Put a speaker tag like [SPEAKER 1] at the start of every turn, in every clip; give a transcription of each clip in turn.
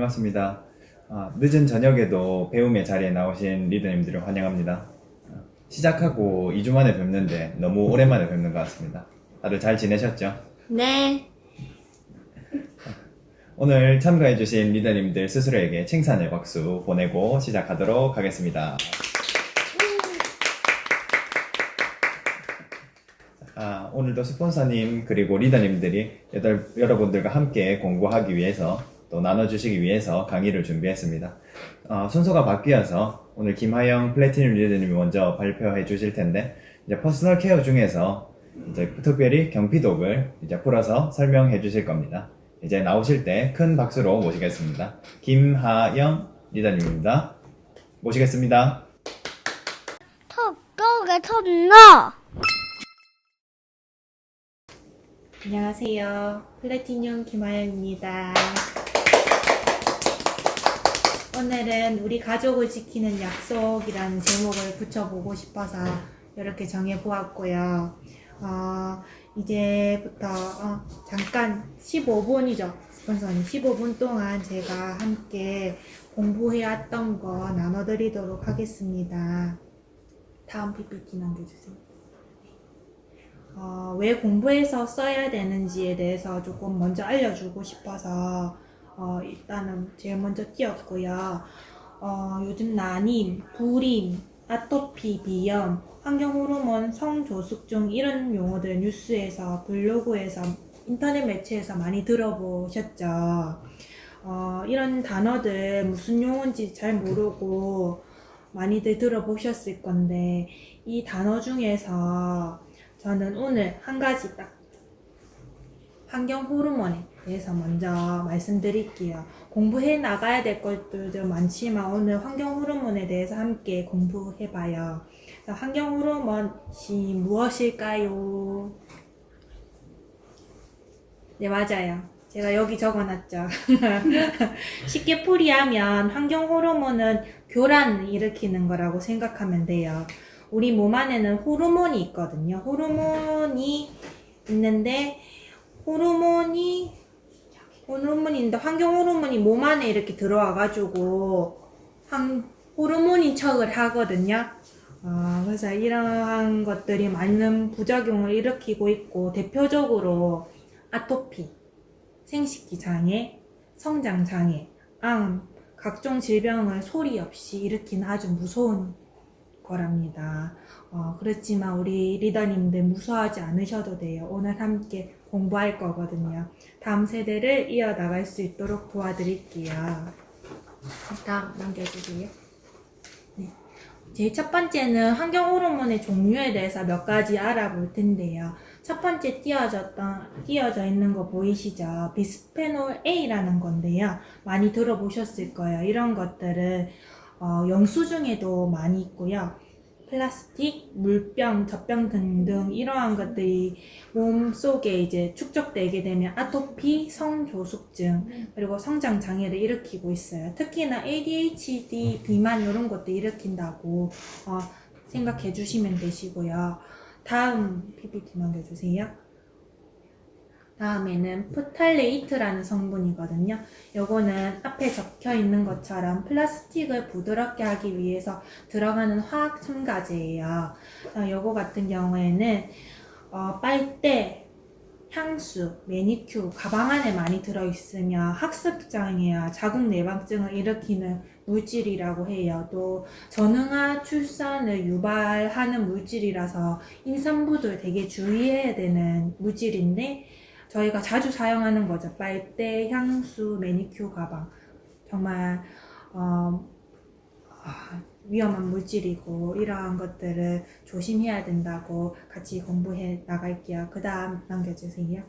[SPEAKER 1] 반갑습니다. 늦은 저녁에도 배움의 자리에 나오신 리더님들을 환영합니다. 시작하고 2주 만에 뵙는데 너무 오랜만에 뵙는 것 같습니다. 다들 잘 지내셨죠?
[SPEAKER 2] 네.
[SPEAKER 1] 오늘 참가해주신 리더님들 스스로에게 칭찬의 박수 보내고 시작하도록 하겠습니다. 오늘도 스폰서님 그리고 리더님들이 여러분들과 함께 공부하기 위해서 또 나눠주시기 위해서 강의를 준비했습니다. 순서가 바뀌어서 오늘 김하영 플래티늄 리더님이 먼저 발표해 주실 텐데 이제 퍼스널 케어 중에서 이제 특별히 경피독을 이제 풀어서 설명해 주실 겁니다. 이제 나오실 때 큰 박수로 모시겠습니다. 김하영 리더님입니다. 모시겠습니다.
[SPEAKER 2] 톡톡에 톱너.
[SPEAKER 3] 안녕하세요. 플래티늄 김하영입니다. 오늘은 우리 가족을 지키는 약속이라는 제목을 붙여보고 싶어서 이렇게 정해보았고요. 이제부터 잠깐 15분이죠. 스폰서님 15분 동안 제가 함께 공부해왔던 거 나눠드리도록 하겠습니다. 다음 PPT 남겨주세요. 왜 공부해서 써야 되는지에 대해서 조금 먼저 알려주고 싶어서 일단은 제일 먼저 띄웠고요. 요즘 난임, 불임, 아토피, 비염, 환경호르몬, 성조숙증 이런 용어들 뉴스에서, 블로그에서, 인터넷 매체에서 많이 들어보셨죠? 이런 단어들 무슨 용어인지 잘 모르고 많이들 들어보셨을 건데 이 단어 중에서 저는 오늘 한 가지 딱 환경 호르몬에 대해서 먼저 말씀드릴게요. 공부해 나가야 될 것들도 많지만 오늘 환경 호르몬에 대해서 함께 공부해봐요. 환경 호르몬이 무엇일까요? 네, 맞아요. 제가 여기 적어놨죠. 쉽게 풀이하면 환경 호르몬은 교란을 일으키는 거라고 생각하면 돼요. 우리 몸 안에는 호르몬이 있거든요. 호르몬이 있는데 호르몬인데 환경 호르몬이 몸 안에 이렇게 들어와가지고 호르몬인 척을 하거든요. 그래서 이러한 것들이 많은 부작용을 일으키고 있고 대표적으로 아토피, 생식기 장애, 성장 장애, 암, 각종 질병을 소리 없이 일으키는 아주 무서운 거랍니다. 그렇지만 우리 리더님들 무서워하지 않으셔도 돼요. 오늘 함께 공부할 거거든요. 다음 세대를 이어나갈 수 있도록 도와드릴게요. 다음 넘겨주세요. 네. 제일 첫 번째는 환경 호르몬의 종류에 대해서 몇 가지 알아볼 텐데요. 첫 번째 띄어져 있는 거 보이시죠? 비스페놀 A라는 건데요. 많이 들어보셨을 거예요. 이런 것들은 영수증에도 많이 있고요. 플라스틱, 물병, 젖병 등등 이러한 것들이 몸속에 이제 축적되게 되면 아토피, 성조숙증, 그리고 성장 장애를 일으키고 있어요. 특히나 ADHD, 비만 이런 것도 일으킨다고 생각해 주시면 되시고요. 다음 PPT 넘겨주세요. 다음에는 프탈레이트라는 성분이거든요. 요거는 앞에 적혀 있는 것처럼 플라스틱을 부드럽게 하기 위해서 들어가는 화학 첨가제예요. 요거 같은 경우에는 빨대, 향수, 매니큐, 가방 안에 많이 들어있으며 학습장애와 자궁내방증을 일으키는 물질이라고 해요. 또 전응아 출산을 유발하는 물질이라서 임산부들 되게 주의해야 되는 물질인데 저희가 자주 사용하는 거죠. 빨대, 향수, 매니큐, 가방. 정말 위험한 물질이고 이러한 것들을 조심해야 된다고 같이 공부해 나갈게요. 그 다음 넘겨주세요.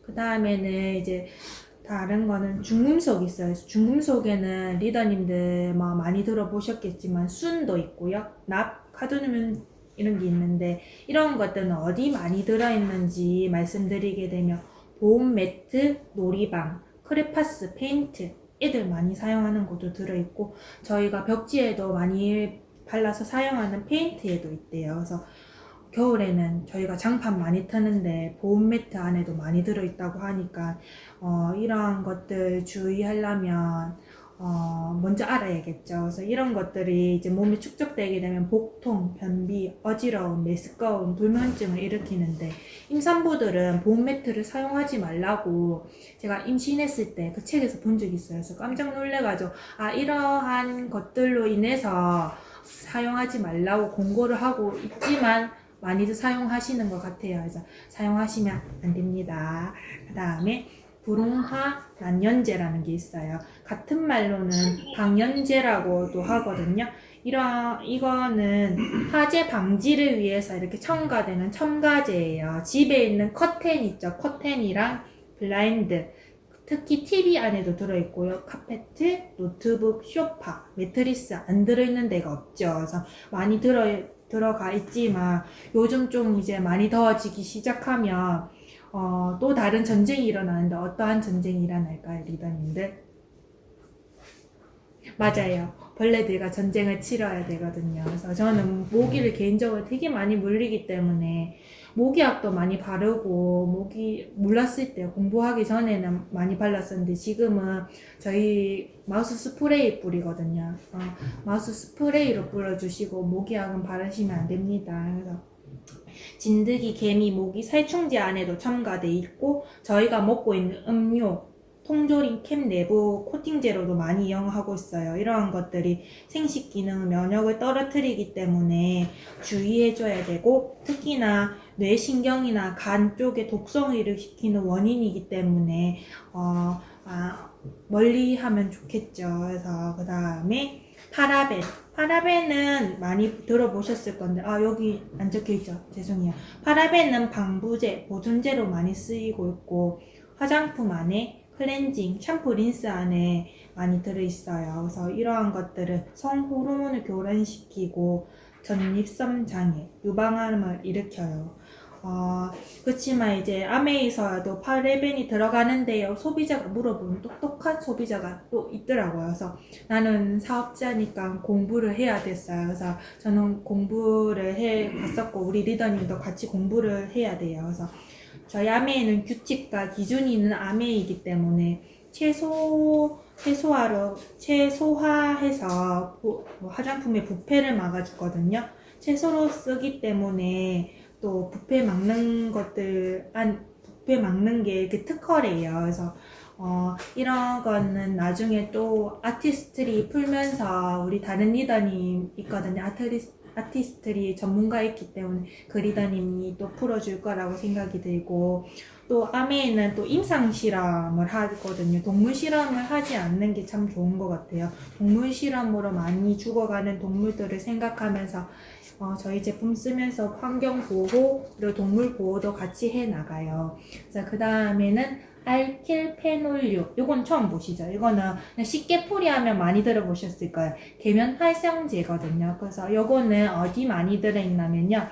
[SPEAKER 3] 그 다음에는 이제 다른 거는 중금속 있어요. 중금속에는 리더님들 많이 들어보셨겠지만 순도 있고요. 납, 카드뮴 이런 게 있는데 이런 것들은 어디 많이 들어있는지 말씀드리게 되면 보온 매트, 놀이방, 크레파스, 페인트 애들 많이 사용하는 것도 들어있고 저희가 벽지에도 많이 발라서 사용하는 페인트에도 있대요. 그래서 겨울에는 저희가 장판 많이 트는데 보온 매트 안에도 많이 들어있다고 하니까 이러한 것들 주의하려면 먼저 알아야겠죠. 그래서 이런 것들이 이제 몸에 축적되게 되면 복통, 변비, 어지러움, 메스꺼움, 불면증을 일으키는데 임산부들은 보온 매트를 사용하지 말라고 제가 임신했을 때 그 책에서 본 적이 있어요. 그래서 깜짝 놀래가지고 이러한 것들로 인해서 사용하지 말라고 공고를 하고 있지만 많이들 사용하시는 것 같아요. 그래서 사용하시면 안 됩니다. 그 다음에 불응화 난연제라는 게 있어요. 같은 말로는 방연제라고도 하거든요. 이거는 화재 방지를 위해서 이렇게 첨가되는 첨가제예요. 집에 있는 커튼 있죠. 커튼이랑 블라인드, 특히 TV 안에도 들어있고요. 카페트, 노트북, 소파, 매트리스 안 들어있는 데가 없죠. 그래서 많이 들어가 있지만 요즘 좀 이제 많이 더워지기 시작하면 또 다른 전쟁이 일어나는데 어떠한 전쟁이 일어날까요, 리더님들? 맞아요. 벌레들과 전쟁을 치러야 되거든요. 그래서 저는 모기를 개인적으로 되게 많이 물리기 때문에 모기약도 많이 바르고 모기 물렀을 때 공부하기 전에는 많이 발랐었는데 지금은 저희 마우스 스프레이 뿌리거든요. 마우스 스프레이로 뿌려주시고 모기약은 바르시면 안 됩니다. 그래서 진드기, 개미, 모기, 살충제 안에도 첨가돼 있고 저희가 먹고 있는 음료, 통조림, 캡 내부 코팅제로도 많이 이용하고 있어요. 이러한 것들이 생식 기능, 면역을 떨어뜨리기 때문에 주의해줘야 되고 특히나 뇌신경이나 간 쪽에 독성을 일으키는 원인이기 때문에 멀리 하면 좋겠죠. 그래서 그 다음에 파라벤은 많이 들어보셨을 건데 여기 안 적혀있죠. 죄송해요. 파라벤은 방부제, 보존제로 많이 쓰이고 있고 화장품 안에 클렌징, 샴푸, 린스 안에 많이 들어있어요. 그래서 이러한 것들은 성호르몬을 교란시키고 전립선 장애, 유방암을 일으켜요. 그렇지만 이제 아메에서도 파라벤이 들어가는데요. 소비자가 물어보면 똑똑한 소비자가 또 있더라고요. 그래서 나는 사업자니까 공부를 해야 됐어요. 그래서 저는 공부를 해 봤었고 우리 리더님도 같이 공부를 해야 돼요. 그래서 저희 아메에는 규칙과 기준이 있는 아메이기 때문에 최소화해서 화장품의 부패를 막아주거든요. 채소로 쓰기 때문에 또 부패 막는 게 이렇게 특허래요. 그래서 이런 거는 나중에 또 아티스트리 풀면서 우리 다른 리더님 있거든요. 아티스트리 전문가 있기 때문에 그 리더님이 또 풀어줄 거라고 생각이 들고 또 아메에는 또 임상 실험을 하거든요. 동물 실험을 하지 않는 게 참 좋은 것 같아요. 동물 실험으로 많이 죽어가는 동물들을 생각하면서 저희 제품 쓰면서 환경 보호 그리고 동물 보호도 같이 해 나가요. 그래서 그 다음에는 알킬페놀류, 요건 처음 보시죠. 이거는 그냥 쉽게 풀이하면 많이 들어보셨을 거예요. 계면 활성제거든요. 그래서 요거는 어디 많이 들어있냐면요.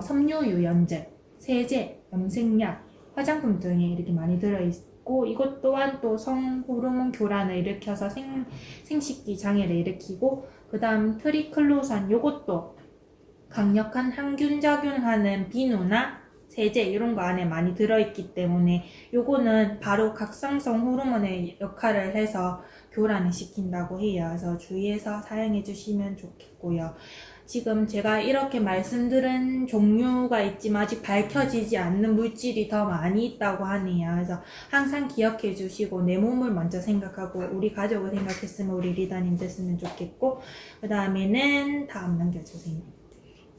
[SPEAKER 3] 섬유 유연제, 세제, 염색약, 화장품 등에 이렇게 많이 들어있고 이것 또한 또 성호르몬 교란을 일으켜서 생식기 장애를 일으키고 그 다음 트리클로산 요것도 강력한 항균 작용하는 비누나 세제 이런 거 안에 많이 들어있기 때문에 요거는 바로 각성성 호르몬의 역할을 해서 교란을 시킨다고 해요. 그래서 주의해서 사용해 주시면 좋겠고요. 지금 제가 이렇게 말씀드린 종류가 있지만 아직 밝혀지지 않는 물질이 더 많이 있다고 하네요. 그래서 항상 기억해 주시고 내 몸을 먼저 생각하고 우리 가족을 생각했으면 우리 리더님 됐으면 좋겠고 그 다음에는 다음 넘겨주세요.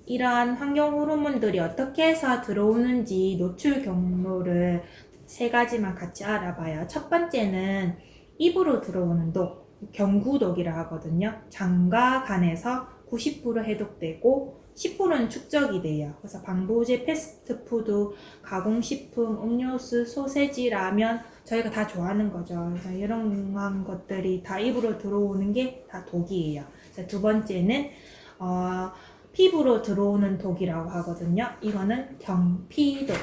[SPEAKER 3] 이러한 환경 호르몬들이 어떻게 해서 들어오는지 노출 경로를 세 가지만 같이 알아봐요. 첫 번째는 입으로 들어오는 독, 경구독이라 하거든요. 장과 간에서 90% 해독되고 10%는 축적이 돼요. 그래서 방부제, 패스트푸드, 가공식품, 음료수, 소세지, 라면 저희가 다 좋아하는 거죠. 그래서 이런 것들이 다 입으로 들어오는 게 다 독이에요. 두 번째는 피부로 들어오는 독이라고 하거든요. 이거는 경피독.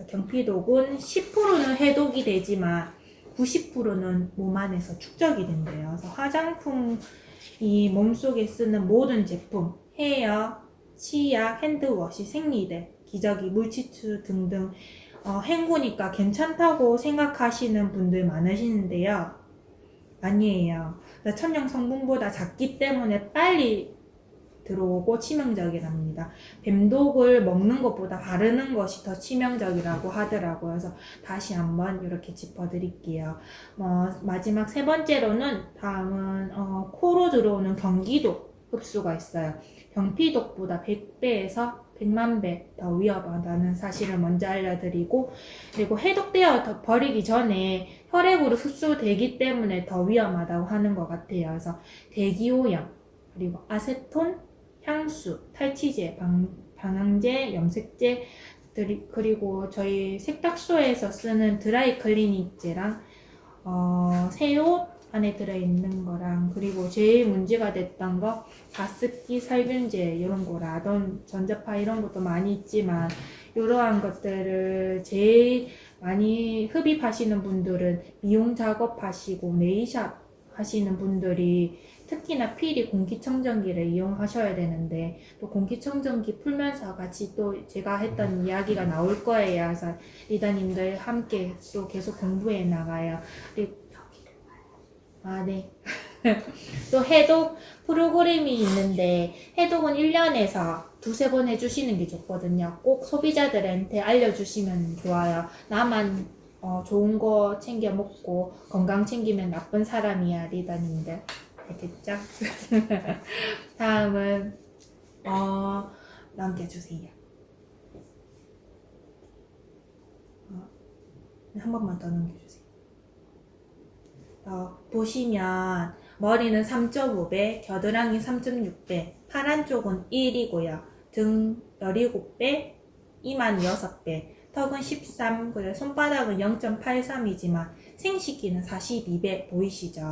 [SPEAKER 3] 경피독은 10%는 해독이 되지만 90%는 몸 안에서 축적이 된대요. 그래서 화장품이 몸속에 쓰는 모든 제품, 헤어, 치약, 핸드워시, 생리대, 기저귀, 물티슈 등등 헹구니까 괜찮다고 생각하시는 분들 많으시는데요. 아니에요. 천연 성분보다 작기 때문에 빨리 들어오고 치명적이랍니다. 뱀독을 먹는 것보다 바르는 것이 더 치명적이라고 하더라고요. 그래서 다시 한번 이렇게 짚어드릴게요. 마지막 세 번째로는 다음은 코로 들어오는 경기도 흡수가 있어요. 경피독보다 100배에서 100만 배 더 위험하다는 사실을 먼저 알려드리고, 그리고 해독되어 버리기 전에 혈액으로 흡수되기 때문에 더 위험하다고 하는 것 같아요. 그래서 대기오염, 그리고 아세톤, 향수, 탈취제, 방향제, 염색제, 그리고 저희 세탁소에서 쓰는 드라이 클리닝제랑 새 옷 안에 들어있는 거랑, 그리고 제일 문제가 됐던 거 가습기 살균제 이런 거, 라돈, 전자파 이런 것도 많이 있지만 이러한 것들을 제일 많이 흡입하시는 분들은 미용 작업하시고 네일샵 하시는 분들이 특히나 필히 공기청정기를 이용하셔야 되는데, 또 공기청정기 풀면서 같이 또 제가 했던 이야기가 나올 거예요. 그래서 리더님들 함께 또 계속 공부해 나가요. 그리고 네. 또 해독 프로그램이 있는데, 해독은 1년에서 두세 번 해주시는 게 좋거든요. 꼭 소비자들한테 알려주시면 좋아요. 나만 좋은 거 챙겨 먹고 건강 챙기면 나쁜 사람이야, 리더님들. 알겠죠? 다음은 넘겨주세요. 한 번만 더 넘겨주세요. 보시면 머리는 3.5배, 겨드랑이 3.6배, 파란 쪽은 1이고요. 등 17배, 이만 6배, 턱은 13, 그리고 손바닥은 0.83이지만 생식기는 42배 보이시죠?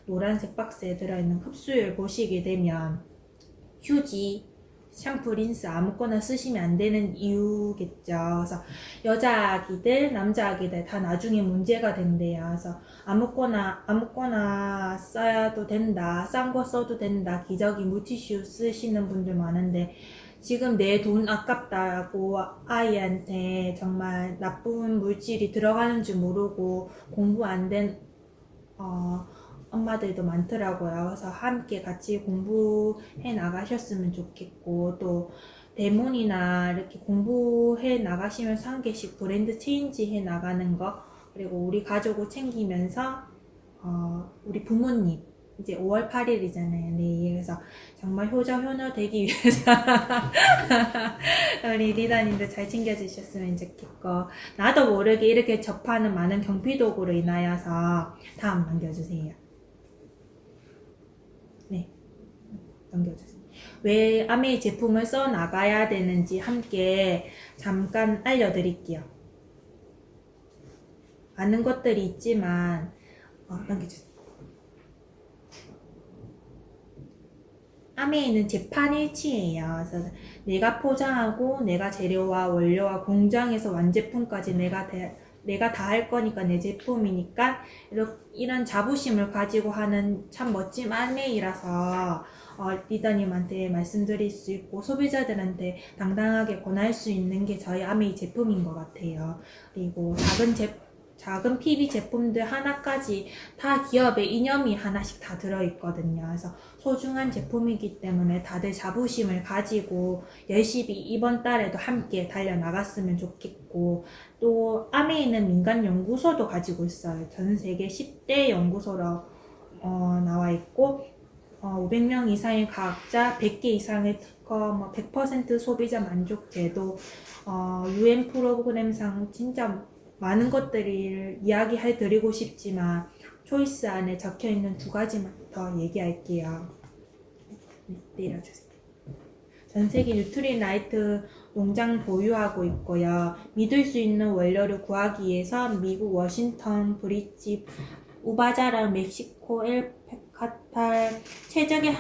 [SPEAKER 3] 노란색 박스에 들어있는 흡수율 보시게 되면 휴지, 샴푸, 린스 아무거나 쓰시면 안 되는 이유겠죠. 그래서 여자 아기들, 남자 아기들 다 나중에 문제가 된대요. 그래서 아무거나 써도 된다, 싼 거 써도 된다, 기저귀, 물티슈 쓰시는 분들 많은데, 지금 내 돈 아깝다고 아이한테 정말 나쁜 물질이 들어가는 줄 모르고 공부 안 된 엄마들도 많더라고요. 그래서 함께 같이 공부해 나가셨으면 좋겠고, 또 대문이나 이렇게 공부해 나가시면서 한 개씩 브랜드 체인지 해 나가는 거, 그리고 우리 가족을 챙기면서 우리 부모님 이제 5월 8일이잖아요. 네, 그래서 정말 효자 효녀 되기 위해서 우리 리더님들 잘 챙겨주셨으면 좋겠고, 나도 모르게 이렇게 접하는 많은 경피독으로 인하여서 다음 넘겨주세요. 네, 넘겨주세요. 왜 아메이 제품을 써 나가야 되는지 함께 잠깐 알려드릴게요. 아는 것들이 있지만 넘겨주세요. 아메이는 재판일치예요. 그래서 내가 포장하고 내가 재료와 원료와 공장에서 완제품까지 내가 다 할 거니까, 내 제품이니까 이런 자부심을 가지고 하는 참 멋진 아메이라서 리더님한테 말씀드릴 수 있고 소비자들한테 당당하게 권할 수 있는 게 저희 아메이 제품인 것 같아요. 그리고 작은 PB 제품들 하나까지 다 기업의 이념이 하나씩 다 들어있거든요. 그래서 소중한 제품이기 때문에 다들 자부심을 가지고 열심히 이번 달에도 함께 달려나갔으면 좋겠고, 또 아메이는 민간 연구소도 가지고 있어요. 전 세계 10대 연구소로 나와 있고, 500명 이상의 과학자, 100개 이상의 특허, 100% 소비자 만족 제도, UN 프로그램상 진짜 많은 것들을 이야기해 드리고 싶지만 초이스 안에 적혀있는 2가지만 더 얘기할게요. 내려주세요. 전세계 뉴트리라이트 농장 보유하고 있고요. 믿을 수 있는 원료를 구하기 위해서 미국 워싱턴, 브리지, 우바자라, 멕시코, 카탈 최적의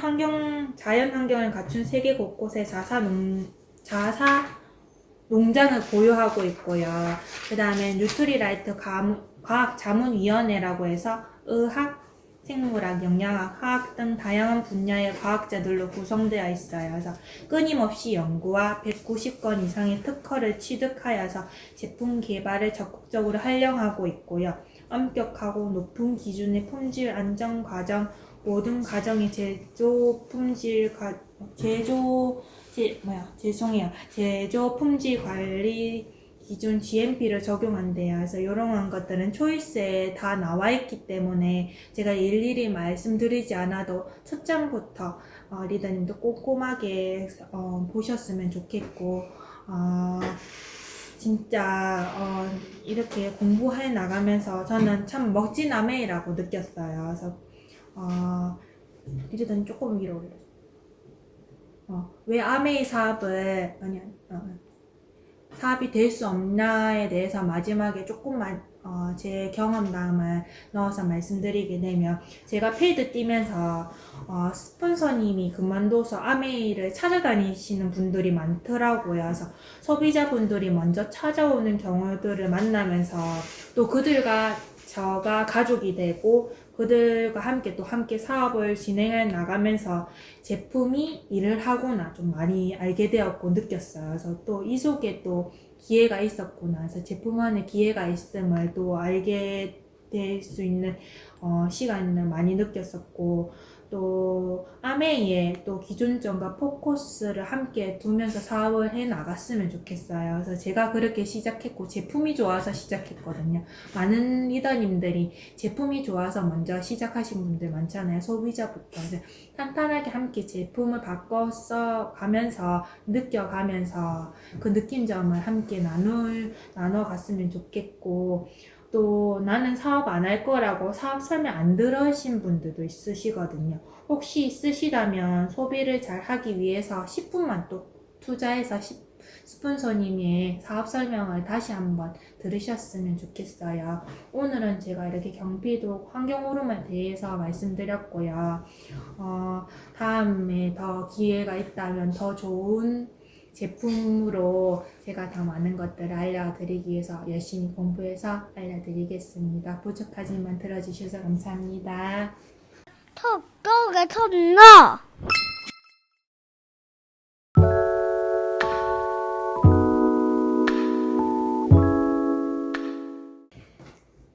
[SPEAKER 3] 자연 환경을 갖춘 세계 곳곳에 자사 농장을 보유하고 있고요. 그 다음에 뉴트리라이트 과학자문위원회라고 해서 의학, 생물학, 영양학, 화학 등 다양한 분야의 과학자들로 구성되어 있어요. 그래서 끊임없이 연구와 190건 이상의 특허를 취득하여서 제품 개발을 적극적으로 활용하고 있고요. 엄격하고 높은 기준의 품질 안전 과정, 모든 과정의 제조 품질 관리 기준 GMP를 적용한대요. 그래서 이런 것들은 초이스에 다 나와 있기 때문에 제가 일일이 말씀드리지 않아도 첫 장부터 리더님도 꼼꼼하게 보셨으면 좋겠고, 진짜 이렇게 공부해 나가면서 저는 참 멋진 아메이라고 느꼈어요. 그래서 리더님 조금 위로 올려. 왜 아메이 사업을 사업이 될 수 없나에 대해서 마지막에 조금만 제 경험담을 넣어서 말씀드리게 되면, 제가 필드 뛰면서 스폰서님이 그만둬서 아메이를 찾아다니시는 분들이 많더라고요. 그래서 소비자분들이 먼저 찾아오는 경우들을 만나면서 또 그들과 저가 가족이 되고 그들과 함께 사업을 진행해 나가면서 제품이 일을 하구나 좀 많이 알게 되었고 느꼈어요. 그래서 또 이 속에 또 기회가 있었구나. 그래서 제품 안에 기회가 있음을 또 알게 될 수 있는 시간을 많이 느꼈었고, 또 아메이의 또 기준점과 포커스를 함께 두면서 사업을 해 나갔으면 좋겠어요. 그래서 제가 그렇게 시작했고 제품이 좋아서 시작했거든요. 많은 리더님들이 제품이 좋아서 먼저 시작하신 분들 많잖아요. 소비자부터. 그래서 탄탄하게 함께 제품을 바꿔 써가면서 느껴가면서 그 느낀점을 함께 나눠갔으면 좋겠고, 또 나는 사업 안 할 거라고 사업 설명 안 들으신 분들도 있으시거든요. 혹시 있으시다면 소비를 잘 하기 위해서 10분만 또 투자해서 스폰서님의 사업 설명을 다시 한번 들으셨으면 좋겠어요. 오늘은 제가 이렇게 경피도 환경 호르몬에 대해서 말씀드렸고요. 다음에 더 기회가 있다면 더 좋은 제품으로 제가 더 많은 것들을 알려드리기 위해서 열심히 공부해서 알려드리겠습니다. 부족하지만 들어주셔서 감사합니다.
[SPEAKER 2] 톡톡에 톱나.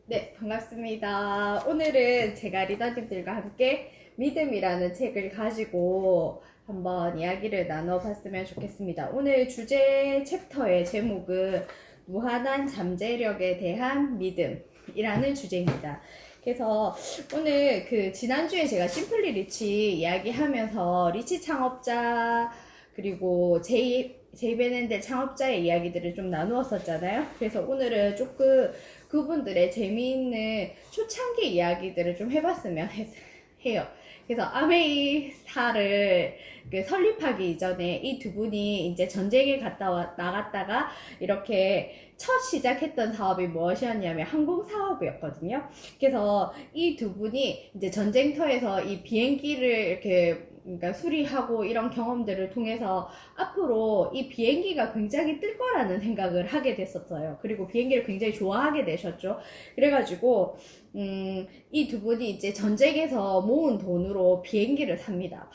[SPEAKER 4] 네, 반갑습니다. 오늘은 제가 리더님들과 함께 믿음이라는 책을 가지고 한번 이야기를 나눠봤으면 좋겠습니다. 오늘 주제 챕터의 제목은 무한한 잠재력에 대한 믿음이라는 주제입니다. 그래서 오늘 지난주에 제가 심플리 리치 이야기하면서 리치 창업자 그리고 제이벤앤델 창업자의 이야기들을 좀 나누었었잖아요. 그래서 오늘은 조금 그분들의 재미있는 초창기 이야기들을 좀 해봤으면 해요. 그래서 아메이사를 설립하기 이전에 이 두 분이 이제 전쟁에 나갔다가 이렇게 첫 시작했던 사업이 무엇이었냐면 항공 사업이었거든요. 그래서 이 두 분이 이제 전쟁터에서 이 비행기를 이렇게 그러니까 수리하고 이런 경험들을 통해서 앞으로 이 비행기가 굉장히 뜰 거라는 생각을 하게 됐었어요. 그리고 비행기를 굉장히 좋아하게 되셨죠. 그래가지고 이 두 분이 이제 전쟁에서 모은 돈으로 비행기를 삽니다.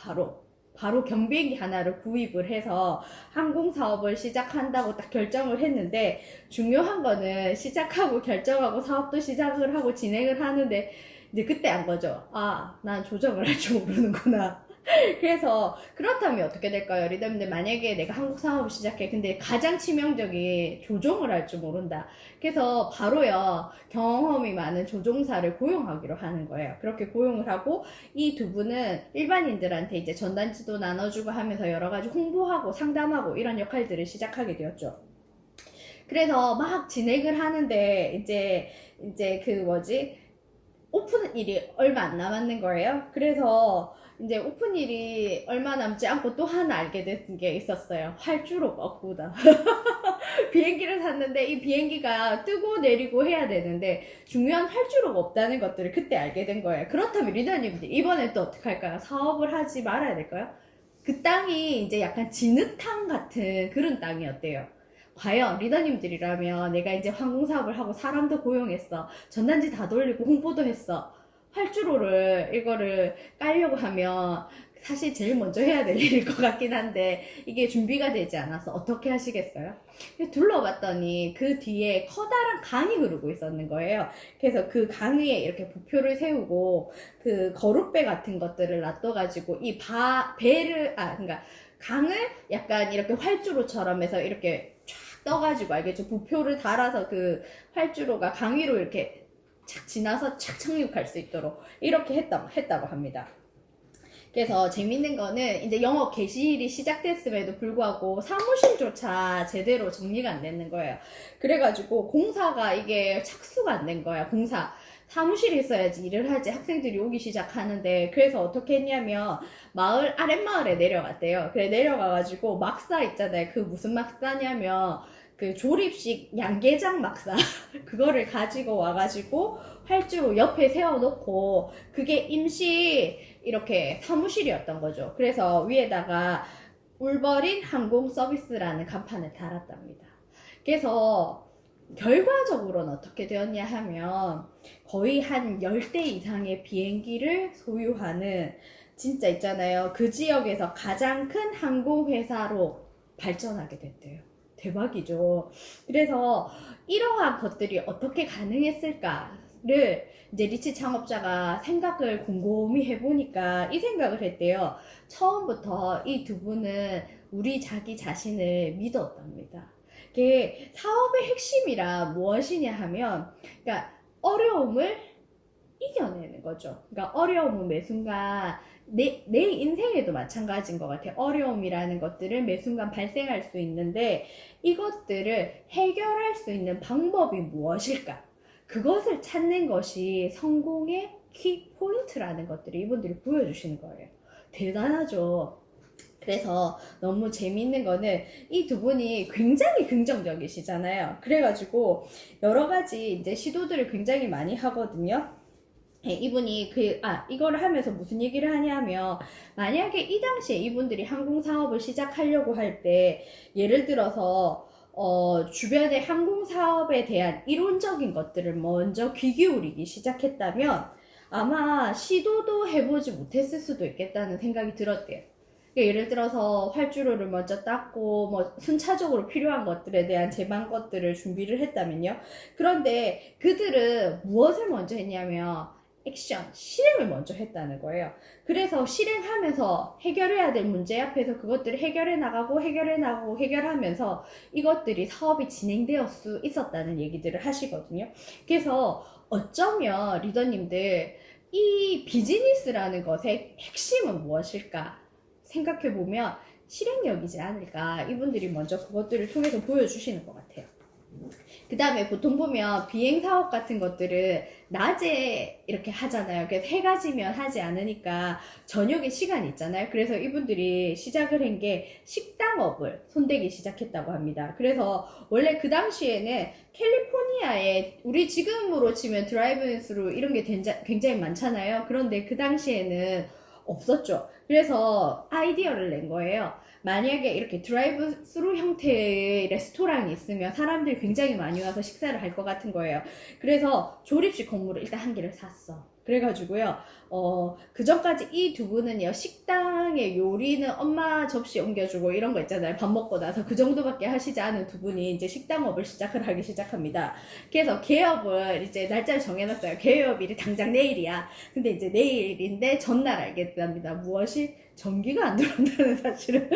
[SPEAKER 4] 바로 경비행기 하나를 구입을 해서 항공 사업을 시작한다고 딱 결정을 했는데, 중요한 거는 시작하고 결정하고 사업도 시작을 하고 진행을 하는데 이제 그때 안 거죠. 난 조정을 할 줄 모르는구나. 그래서 그렇다면 어떻게 될까요? 리더님들, 만약에 내가 한국 사업을 시작해. 근데 가장 치명적인 조종을 할 줄 모른다. 그래서 바로요, 경험이 많은 조종사를 고용하기로 하는 거예요. 그렇게 고용을 하고 이 두 분은 일반인들한테 이제 전단지도 나눠주고 하면서 여러 가지 홍보하고 상담하고 이런 역할들을 시작하게 되었죠. 그래서 막 진행을 하는데 이제 오픈일이 얼마 안 남았는 거예요. 그래서 이제 오픈일이 얼마 남지 않고 또 하나 알게 된 게 있었어요. 활주로 없구나. 비행기를 샀는데 이 비행기가 뜨고 내리고 해야 되는데 중요한 활주로가 없다는 것들을 그때 알게 된 거예요. 그렇다면 리더님들, 이번엔 또 어떻게 할까요? 사업을 하지 말아야 될까요? 그 땅이 이제 약간 진흙탕 같은 그런 땅이었대요. 과연 리더님들이라면 내가 이제 항공사업을 하고 사람도 고용했어, 전단지 다 돌리고 홍보도 했어, 활주로를 이거를 깔려고 하면 사실 제일 먼저 해야 될 일일 것 같긴 한데 이게 준비가 되지 않아서 어떻게 하시겠어요? 둘러봤더니 그 뒤에 커다란 강이 흐르고 있었는 거예요. 그래서 그 강 위에 이렇게 부표를 세우고 그 거룻배 같은 것들을 놔둬가지고 이 배를 그러니까 강을 약간 이렇게 활주로처럼 해서 이렇게 쫙 떠가지고 알겠죠? 부표를 달아서 그 활주로가 강 위로 이렇게 착 지나서 착 착륙할 수 있도록 이렇게 했다고 합니다. 그래서 재밌는 거는 이제 영업 개시일이 시작됐음에도 불구하고 사무실조차 제대로 정리가 안 되는 거예요. 그래가지고 공사가 이게 착수가 안 된 거야. 사무실이 있어야지 일을 하지 학생들이 오기 시작하는데 그래서 어떻게 했냐면 아랫마을에 내려갔대요. 그래 내려가가지고 막사 있잖아요. 그 무슨 막사냐면 그 조립식 양계장 막사 그거를 가지고 와가지고 활주로 옆에 세워놓고 그게 임시 이렇게 사무실이었던 거죠. 그래서 위에다가 울버린 항공 서비스라는 간판을 달았답니다. 그래서 결과적으로는 어떻게 되었냐 하면 거의 한 10대 이상의 비행기를 소유하는 진짜 있잖아요. 그 지역에서 가장 큰 항공회사로 발전하게 됐대요. 대박이죠. 그래서 이러한 것들이 어떻게 가능했을까를 이제 리치 창업자가 생각을 곰곰이 해보니까 이 생각을 했대요. 처음부터 이 두 분은 우리 자기 자신을 믿었답니다. 이게 사업의 핵심이라 무엇이냐 하면, 그러니까 어려움을 이겨내는 거죠. 그러니까 어려움은 매 순간 내 인생에도 마찬가지인 것 같아요. 어려움이라는 것들은 매 순간 발생할 수 있는데 이것들을 해결할 수 있는 방법이 무엇일까? 그것을 찾는 것이 성공의 키 포인트라는 것들을 이분들이 보여주시는 거예요. 대단하죠. 그래서 너무 재미있는 거는 이 두 분이 굉장히 긍정적이시잖아요. 그래가지고 여러 가지 이제 시도들을 굉장히 많이 하거든요. 네, 이분이 이거를 하면서 무슨 얘기를 하냐면, 만약에 이 당시에 이분들이 항공사업을 시작하려고 할 때, 예를 들어서, 주변의 항공사업에 대한 이론적인 것들을 먼저 귀 기울이기 시작했다면, 아마 시도도 해보지 못했을 수도 있겠다는 생각이 들었대요. 예를 들어서 활주로를 먼저 닦고 뭐 순차적으로 필요한 것들에 대한 제반 것들을 준비를 했다면요. 그런데 그들은 무엇을 먼저 했냐면 실행을 먼저 했다는 거예요. 그래서 실행하면서 해결해야 될 문제 앞에서 그것들을 해결해 나가고 해결하면서 이것들이 사업이 진행되었을 수 있었다는 얘기들을 하시거든요. 그래서 어쩌면 리더님들 이 비즈니스라는 것의 핵심은 무엇일까 생각해보면 실행력이지 않을까. 이분들이 먼저 그것들을 통해서 보여주시는 것 같아요. 그 다음에 보통 보면 비행사업 같은 것들은 낮에 이렇게 하잖아요. 그래서 해가 지면 하지 않으니까 저녁에 시간이 있잖아요. 그래서 이분들이 시작을 한 게 식당업을 손대기 시작했다고 합니다. 그래서 원래 그 당시에는 캘리포니아에 우리 지금으로 치면 드라이브스루 이런 게 굉장히 많잖아요. 그런데 그 당시에는 없었죠. 그래서 아이디어를 낸 거예요. 만약에 이렇게 드라이브 스루 형태의 레스토랑이 있으면 사람들이 굉장히 많이 와서 식사를 할 것 같은 거예요. 그래서 조립식 건물을 일단 한 개를 샀어. 그래가지고요, 그 전까지 이 두 분은요, 식당의 요리는 엄마 접시 옮겨주고 이런 거 있잖아요. 밥 먹고 나서 그 정도밖에 하시지 않은 두 분이 이제 식당업을 하기 시작합니다. 그래서 개업을 이제 날짜를 정해놨어요. 개업일이 당장 내일이야. 근데 이제 내일인데 전날 알게 됩니다. 무엇이? 전기가 안 들어온다는 사실을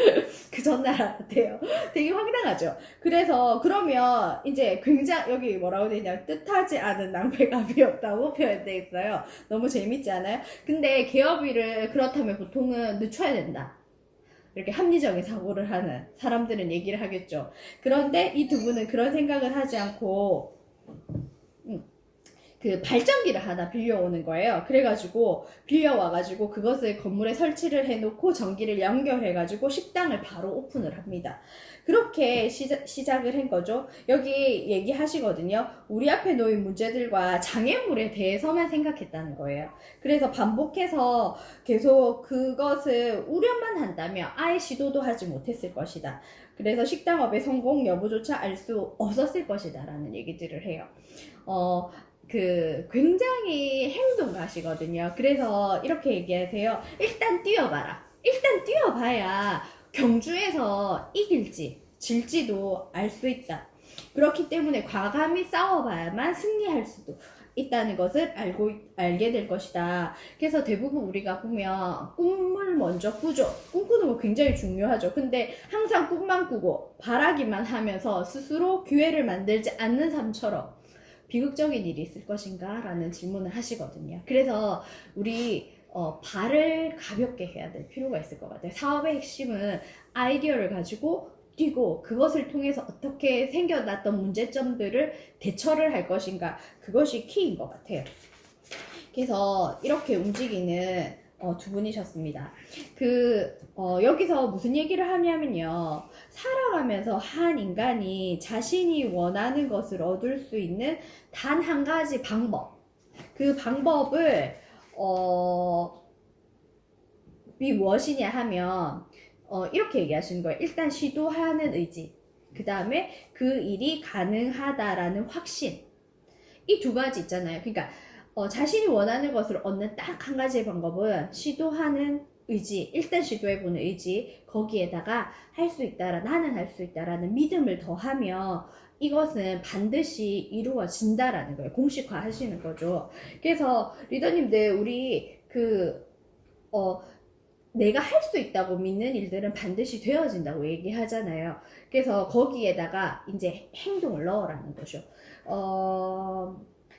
[SPEAKER 4] 그 전날 알았대요. 되게 황당하죠. 그래서 그러면 이제 여기 뭐라고 되냐면 뜻하지 않은 낭패감이 없다고 표현되어 있어요. 너무 재밌지 않아요? 근데 개업일을 그렇다면 보통은 늦춰야 된다. 이렇게 합리적인 사고를 하는 사람들은 얘기를 하겠죠. 그런데 이 두 분은 그런 생각을 하지 않고 그 발전기를 하나 빌려오는 거예요. 그래가지고 빌려와가지고 그것을 건물에 설치를 해놓고 전기를 연결해가지고 식당을 바로 오픈을 합니다. 그렇게 시작을 한 거죠. 여기 얘기하시거든요. 우리 앞에 놓인 문제들과 장애물에 대해서만 생각했다는 거예요. 그래서 반복해서 계속 그것을 우려만 한다면 아예 시도도 하지 못했을 것이다. 그래서 식당업의 성공 여부조차 알 수 없었을 것이다 라는 얘기들을 해요. 굉장히 행동가시거든요. 그래서 이렇게 얘기하세요. 일단 뛰어봐라. 일단 뛰어봐야 경주에서 이길지 질지도 알 수 있다. 그렇기 때문에 과감히 싸워봐야만 승리할 수도 있다는 것을 알게 될 것이다. 그래서 대부분 우리가 보면 꿈을 먼저 꾸죠. 꿈꾸는 거 굉장히 중요하죠. 근데 항상 꿈만 꾸고 바라기만 하면서 스스로 기회를 만들지 않는 삶처럼 비극적인 일이 있을 것인가? 라는 질문을 하시거든요. 그래서 우리 발을 가볍게 해야 될 필요가 있을 것 같아요. 사업의 핵심은 아이디어를 가지고 뛰고 그것을 통해서 어떻게 생겨났던 문제점들을 대처를 할 것인가, 그것이 키인 것 같아요. 그래서 이렇게 움직이는 두 분이셨습니다. 여기서 무슨 얘기를 하냐면요, 살아가면서 한 인간이 자신이 원하는 것을 얻을 수 있는 단 한 가지 방법, 그 방법을 이 무엇이냐 하면 이렇게 얘기하시는 거예요. 일단 시도하는 의지, 그 다음에 그 일이 가능하다라는 확신, 이 두 가지 있잖아요. 그러니까 자신이 원하는 것을 얻는 딱 한 가지의 방법은 시도하는 의지, 일단 시도해보는 의지, 거기에다가 할 수 있다, 나는 할 수 있다라는 믿음을 더하면 이것은 반드시 이루어진다라는 거예요. 공식화 하시는 거죠. 그래서 리더님들, 우리 내가 할 수 있다고 믿는 일들은 반드시 되어진다고 얘기하잖아요. 그래서 거기에다가 이제 행동을 넣으라는 거죠.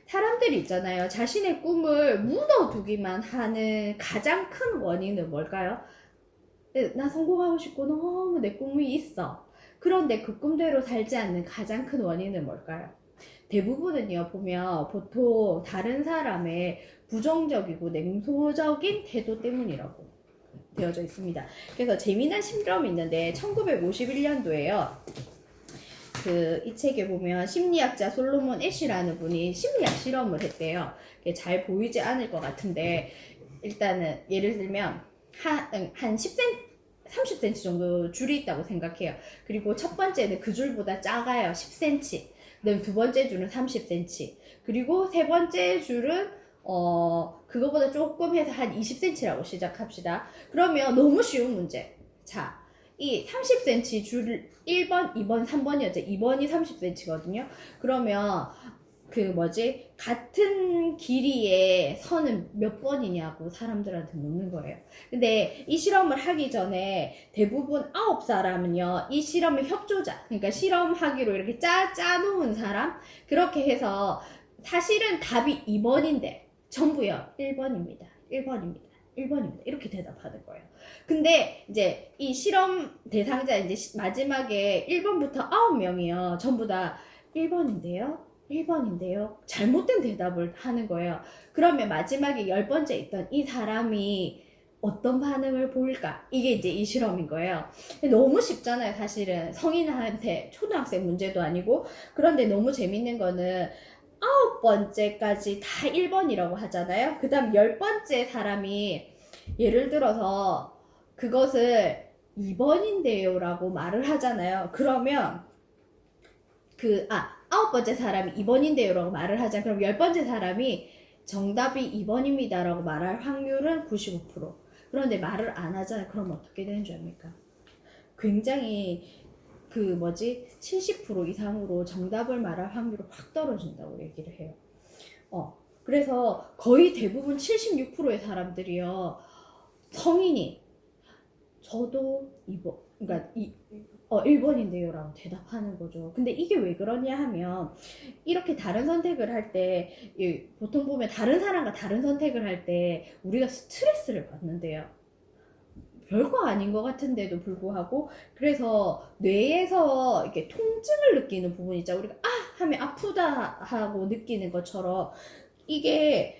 [SPEAKER 4] 사람들이 있잖아요. 자신의 꿈을 묻어두기만 하는 가장 큰 원인은 뭘까요? 나 성공하고 싶고 너무 내 꿈이 있어. 그런데 그 꿈대로 살지 않는 가장 큰 원인은 뭘까요? 대부분은요, 보면 보통 다른 사람의 부정적이고 냉소적인 태도 때문이라고 되어져 있습니다. 그래서 재미난 실험이 있는데 1951년도에요. 이 책에 보면 심리학자 솔로몬 애쉬라는 분이 심리학 실험을 했대요. 잘 보이지 않을 것 같은데, 일단은 예를 들면 한 30cm 정도 줄이 있다고 생각해요. 그리고 첫 번째는 그 줄보다 작아요. 10cm. 그다음 두 번째 줄은 30cm. 그리고 세 번째 줄은 그거보다 조금 해서 한 20cm라고 시작합시다. 그러면 너무 쉬운 문제. 자, 이 30cm 줄 1번, 2번, 3번이었죠. 2번이 30cm거든요. 그러면 같은 길이의 선은 몇 번이냐고 사람들한테 묻는 거예요. 근데 이 실험을 하기 전에 대부분 9사람은요, 이 실험의 협조자, 그러니까 실험하기로 이렇게 짜놓은 사람, 그렇게 해서 사실은 답이 2번인데, 전부요, 1번입니다. 1번입니다. 1번입니다. 이렇게 대답하는 거예요. 근데 이제 이 실험 대상자 이제 마지막에 1번부터 9명이요. 전부 다 1번인데요. 1번인데요. 잘못된 대답을 하는 거예요. 그러면 마지막에 10번째 있던 이 사람이 어떤 반응을 보일까? 이게 이제 이 실험인 거예요. 너무 쉽잖아요, 사실은. 성인한테 초등학생 문제도 아니고. 그런데 너무 재밌는 거는 9번째까지 다 1번이라고 하잖아요. 그 다음 10번째 사람이 예를 들어서 그것을 2번인데요 라고 말을 하잖아요. 그러면 9번째 사람이 2번인데요 라고 말을 하잖아요. 그럼 10번째 사람이 정답이 2번입니다 라고 말할 확률은 95%. 그런데 말을 안 하잖아요. 그럼 어떻게 되는 줄 압니까? 굉장히 70% 이상으로 정답을 말할 확률이 확 떨어진다고 얘기를 해요. 그래서 거의 대부분 76%의 사람들이요, 성인이 저도 2번, 그러니까 1번인데요 라고 대답하는 거죠. 근데 이게 왜 그러냐 하면, 이렇게 다른 선택을 할 때, 보통 보면 다른 사람과 다른 선택을 할 때 우리가 스트레스를 받는데요. 별거 아닌 것 같은데도 불구하고, 그래서 뇌에서 이렇게 통증을 느끼는 부분 있죠. 우리가 하면 아프다 하고 느끼는 것처럼, 이게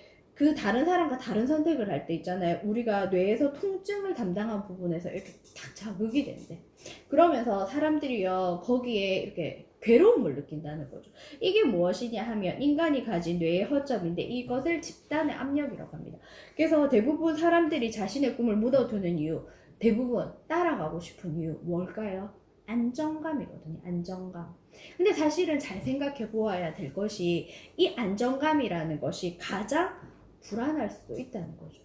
[SPEAKER 4] 다른 사람과 다른 선택을 할 때 있잖아요. 우리가 뇌에서 통증을 담당한 부분에서 이렇게 딱 자극이 된대. 그러면서 사람들이요, 거기에 이렇게 괴로움을 느낀다는 거죠. 이게 무엇이냐 하면 인간이 가진 뇌의 허점인데, 이것을 집단의 압력이라고 합니다. 그래서 대부분 사람들이 자신의 꿈을 묻어두는 이유, 대부분 따라가고 싶은 이유 뭘까요? 안정감이거든요. 안정감. 근데 사실은 잘 생각해 보아야 될 것이 이 안정감이라는 것이 가장 불안할 수도 있다는 거죠.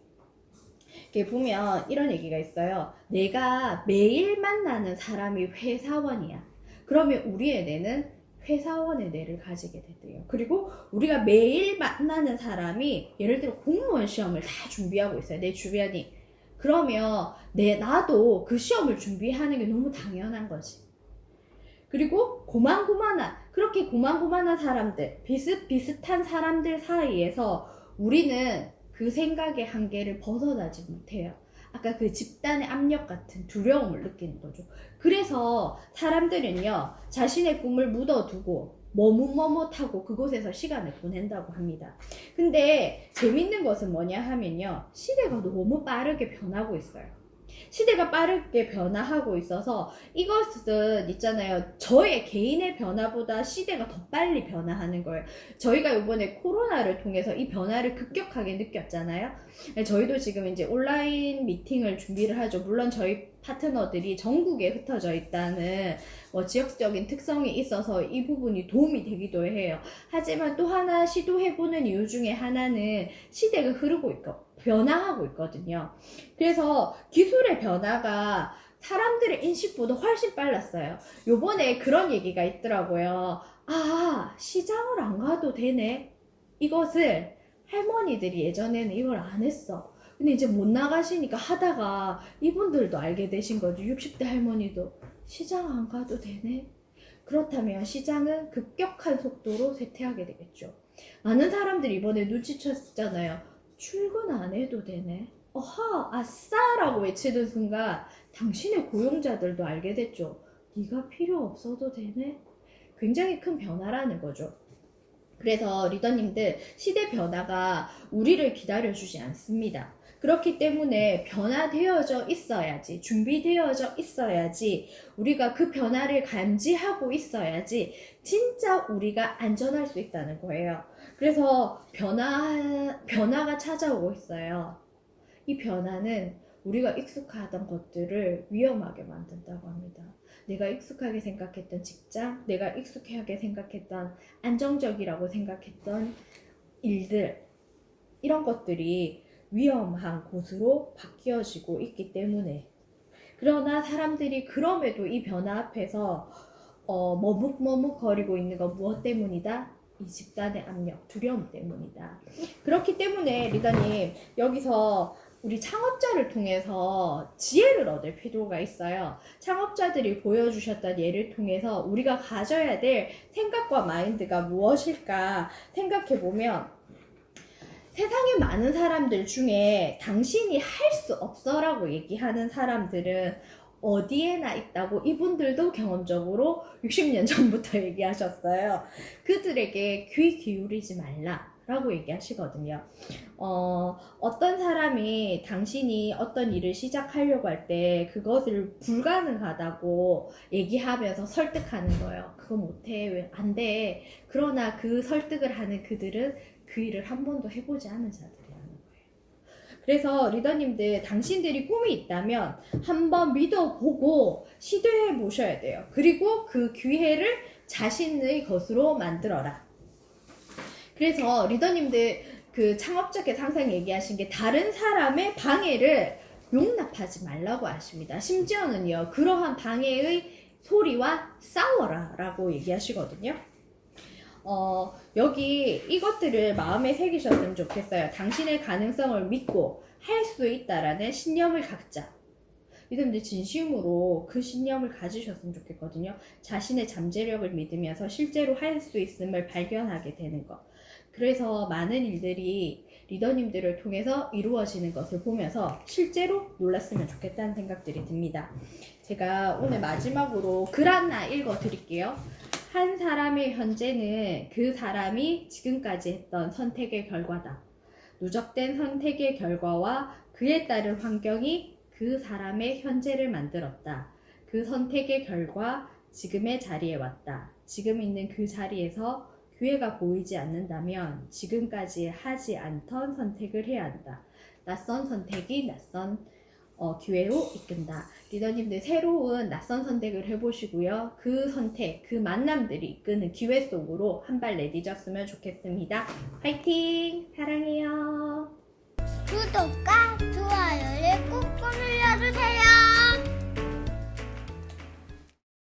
[SPEAKER 4] 이렇게 보면 이런 얘기가 있어요. 내가 매일 만나는 사람이 회사원이야. 그러면 우리의 뇌는 회사원의 뇌를 가지게 된대요. 그리고 우리가 매일 만나는 사람이 예를 들어 공무원 시험을 다 준비하고 있어요. 내 주변이. 그러면 나도 그 시험을 준비하는 게 너무 당연한 거지. 그리고 그렇게 고만고만한 사람들, 비슷비슷한 사람들 사이에서 우리는 그 생각의 한계를 벗어나지 못해요. 아까 그 집단의 압력 같은 두려움을 느끼는 거죠. 그래서 사람들은요, 자신의 꿈을 묻어두고 머뭇머뭇하고 그곳에서 시간을 보낸다고 합니다. 근데 재밌는 것은 뭐냐 하면요, 시대가 너무 빠르게 변하고 있어요. 시대가 빠르게 변화하고 있어서 이것은 있잖아요, 저의 개인의 변화보다 시대가 더 빨리 변화하는 거예요. 저희가 이번에 코로나를 통해서 이 변화를 급격하게 느꼈잖아요. 저희도 지금 이제 온라인 미팅을 준비를 하죠. 물론 저희 파트너들이 전국에 흩어져 있다는 지역적인 특성이 있어서 이 부분이 도움이 되기도 해요. 하지만 또 하나 시도해보는 이유 중에 하나는 시대가 흐르고 있고 변화하고 있거든요. 그래서 기술의 변화가 사람들의 인식보다 훨씬 빨랐어요. 요번에 그런 얘기가 있더라고요. 아, 시장을 안 가도 되네. 이것을 할머니들이 예전에는 이걸 안 했어. 근데 이제 못 나가시니까 하다가 이분들도 알게 되신 거죠. 60대 할머니도 시장 안 가도 되네. 그렇다면 시장은 급격한 속도로 쇠퇴하게 되겠죠. 많은 사람들이 이번에 눈치챘잖아요. 출근 안 해도 되네. 어하, 아싸라고 외치는 순간 당신의 고용자들도 알게 됐죠. 네가 필요 없어도 되네. 굉장히 큰 변화라는 거죠. 그래서 리더님들, 시대 변화가 우리를 기다려주지 않습니다. 그렇기 때문에 변화되어져 있어야지, 준비되어져 있어야지, 우리가 그 변화를 감지하고 있어야지 진짜 우리가 안전할 수 있다는 거예요. 그래서 변화가 찾아오고 있어요. 이 변화는 우리가 익숙하던 것들을 위험하게 만든다고 합니다. 내가 익숙하게 생각했던 직장, 내가 익숙하게 생각했던 안정적이라고 생각했던 일들, 이런 것들이 위험한 곳으로 바뀌어지고 있기 때문에, 그러나 사람들이 그럼에도 이 변화 앞에서 머뭇머뭇거리고 있는 건 무엇 때문이다? 이 집단의 압력, 두려움 때문이다. 그렇기 때문에 리더님, 여기서 우리 창업자를 통해서 지혜를 얻을 필요가 있어요. 창업자들이 보여주셨던 예를 통해서 우리가 가져야 될 생각과 마인드가 무엇일까 생각해보면, 세상에 많은 사람들 중에 당신이 할 수 없어 라고 얘기하는 사람들은 어디에나 있다고 이분들도 경험적으로 60년 전부터 얘기하셨어요. 그들에게 귀 기울이지 말라 라고 얘기하시거든요. 어떤 사람이 당신이 어떤 일을 시작하려고 할 때 그것을 불가능하다고 얘기하면서 설득하는 거예요. 그거 못해, 왜 안 돼. 그러나 그 설득을 하는 그들은 그 일을 한 번도 해보지 않은 자들이라는 거예요. 그래서 리더님들, 당신들이 꿈이 있다면 한번 믿어보고 시도해 보셔야 돼요. 그리고 그 기회를 자신의 것으로 만들어라. 그래서 리더님들, 그 창업자께서 항상 얘기하신 게 다른 사람의 방해를 용납하지 말라고 하십니다. 심지어는요, 그러한 방해의 소리와 싸워라 라고 얘기하시거든요. 여기 이것들을 마음에 새기셨으면 좋겠어요. 당신의 가능성을 믿고 할 수 있다라는 신념을 갖자. 믿음들 진심으로 그 신념을 가지셨으면 좋겠거든요. 자신의 잠재력을 믿으면서 실제로 할 수 있음을 발견하게 되는 것. 그래서 많은 일들이 리더님들을 통해서 이루어지는 것을 보면서 실제로 놀랐으면 좋겠다는 생각들이 듭니다. 제가 오늘 마지막으로 글 하나 읽어 드릴게요. 한 사람의 현재는 그 사람이 지금까지 했던 선택의 결과다. 누적된 선택의 결과와 그에 따른 환경이 그 사람의 현재를 만들었다. 그 선택의 결과 지금의 자리에 왔다. 지금 있는 그 자리에서 기회가 보이지 않는다면 지금까지 하지 않던 선택을 해야 한다. 낯선 선택이 낯선 기회로 이끈다. 리더님들 새로운 낯선 선택을 해보시고요. 그 선택, 그 만남들이 이끄는 기회 속으로 한 발 내디뎠으면 좋겠습니다. 화이팅! 사랑해요.
[SPEAKER 2] 구독과 좋아요를 꾹 눌러주세요.